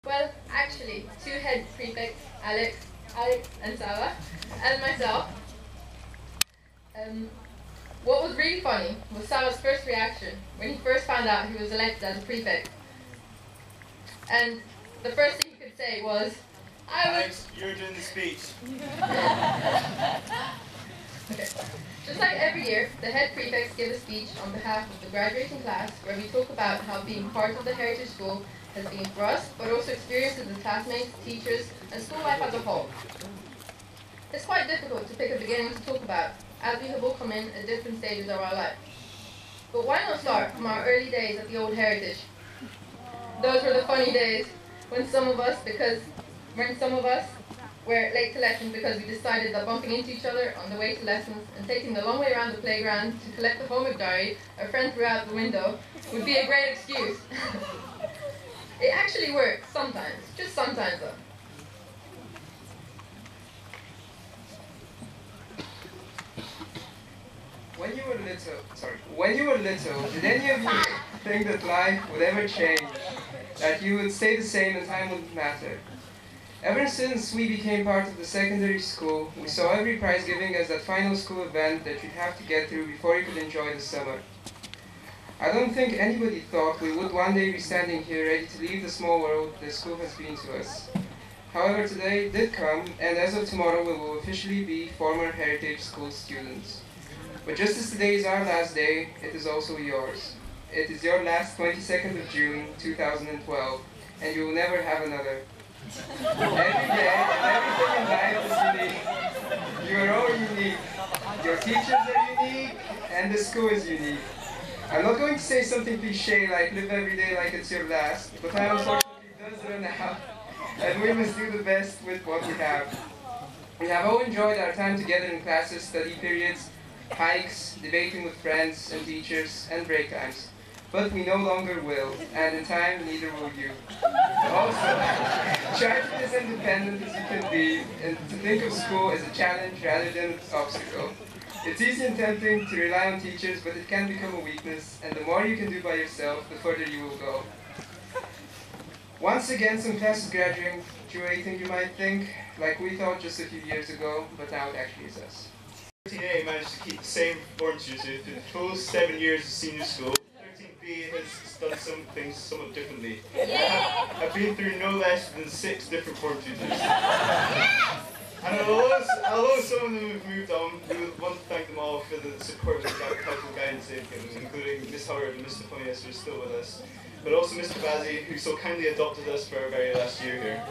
Well, actually, two head prefects, Alex and Sarah, and myself. What was really funny was Sarah's first reaction when he first found out he was elected as a prefect. And the first thing he could say was, Alex, you're doing the speech. Okay. Just like every year, the head prefects give a speech on behalf of the graduating class where we talk about how being part of the Heritage School has been for us, but also experiences with classmates, teachers, and school life as a whole. It's quite difficult to pick a beginning to talk about, as we have all come in at different stages of our life. But why not start from our early days at the old Heritage? Those were the funny days when some of us were late to lessons because we decided that bumping into each other on the way to lessons and taking the long way around the playground to collect the homework diary our friend threw out the window would be a great excuse. It actually works sometimes, just sometimes though. When you were little, did any of you think that life would ever change? That you would stay the same and time wouldn't matter? Ever since we became part of the secondary school, we saw every prize giving as that final school event that you'd have to get through before you could enjoy the summer. I don't think anybody thought we would one day be standing here ready to leave the small world the school has been to us. However, today did come, and as of tomorrow we will officially be former Heritage School students. But just as today is our last day, it is also yours. It is your last 22nd of June, 2012, and you will never have another. Every day and everything in life is unique. You are all unique. Your teachers are unique, and the school is unique. I'm not going to say something cliché like live every day like it's your last, but time unfortunately does run out, and we must do the best with what we have. We have all enjoyed our time together in classes, study periods, hikes, debating with friends and teachers, and break times. But we no longer will, and in time, neither will you. Also, try to be as independent as you can be, and to think of school as a challenge rather than an obstacle. It's easy and tempting to rely on teachers, but it can become a weakness, and the more you can do by yourself, the further you will go. Once again, some classes graduating, you might think, like we thought just a few years ago, but now it actually is us. 13A managed to keep the same form tutor through the full 7 years of senior school. 13B has done some things somewhat differently. I've been through no less than 6 different form tutors. And although some of them have moved on, we want to thank them all for the support and helpful guidance they've given, including Miss Howard and Mr. Ponias, who are still with us, but also Mr. Bazzi, who so kindly adopted us for our very last year here.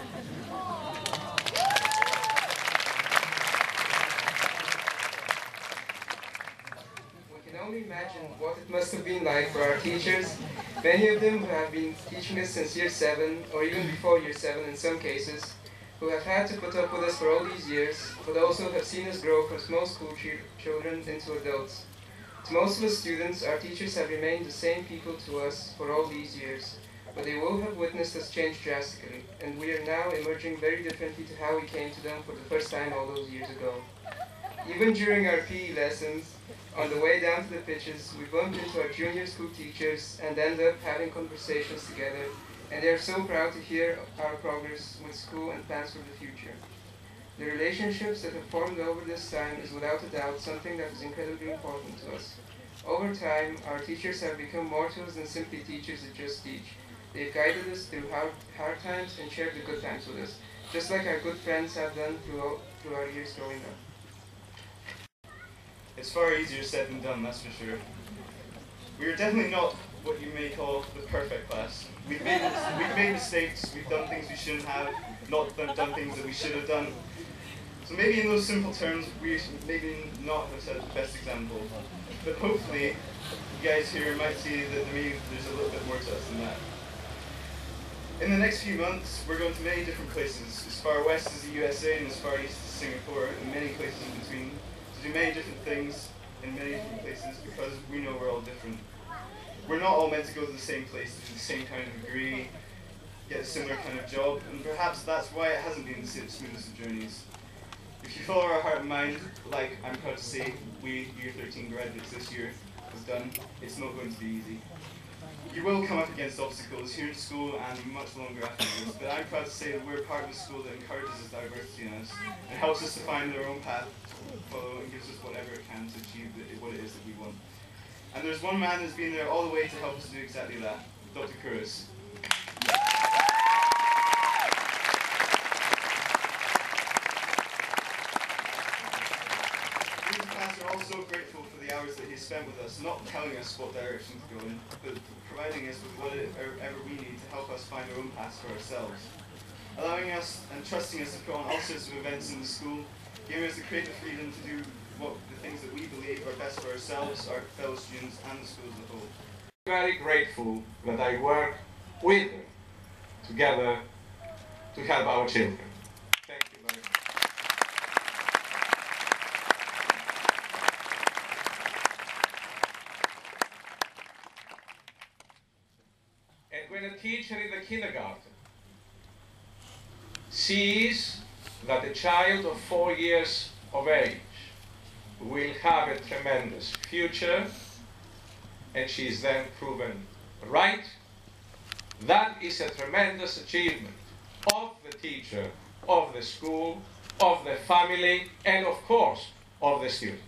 We can only imagine what it must have been like for our teachers, many of them who have been teaching us since year 7, or even before year 7 in some cases, who have had to put up with us for all these years, but also have seen us grow from small school children into adults. To most of us students, our teachers have remained the same people to us for all these years, but they will have witnessed us change drastically, and we are now emerging very differently to how we came to them for the first time all those years ago. Even during our PE lessons, on the way down to the pitches, we bumped into our junior school teachers and ended up having conversations together, and they are so proud to hear our progress with school and plans for the future. The relationships that have formed over this time is without a doubt something that is incredibly important to us. Over time, our teachers have become more to us than simply teachers that just teach. They've guided us through hard times and shared the good times with us, just like our good friends have done through our years growing up. It's far easier said than done, that's for sure. We are definitely not what you may call the perfect class. We've made mistakes, we've done things we shouldn't have, not done things that we should have done. So maybe in those simple terms, we maybe not have set the best example, but hopefully you guys here might see that maybe there's a little bit more to us than that. In the next few months, we're going to many different places, as far west as the USA and as far east as Singapore, and many places in between, to do many different things in many different places, because we know we're all different. We're not all meant to go to the same place, to do the same kind of degree, get a similar kind of job, and perhaps that's why it hasn't been the smoothest of journeys. If you follow our heart and mind, like I'm proud to say, we Year 13 graduates this year has done, it's not going to be easy. You will come up against obstacles here at school and much longer afterwards, but I'm proud to say that we're part of a school that encourages this diversity in us and helps us to find our own path to follow and gives us whatever it can to achieve what it is that we want. And there's one man who's been there all the way to help us do exactly that, Dr. Kouros. We're all so grateful for the hours that he spent with us, not telling us what direction to go in, but providing us with whatever we need to help us find our own paths for ourselves. Allowing us and trusting us to put on all sorts of events in the school, giving us the creative freedom to do the things that we believe are best for ourselves, our fellow students, and the school as a whole. I'm very grateful that I work with them together to help our children. Thank you very much. And when a teacher in the kindergarten sees that a child of 4 years of age will have a tremendous future, and she is then proven right, that is a tremendous achievement of the teacher, of the school, of the family, and of course, of the student.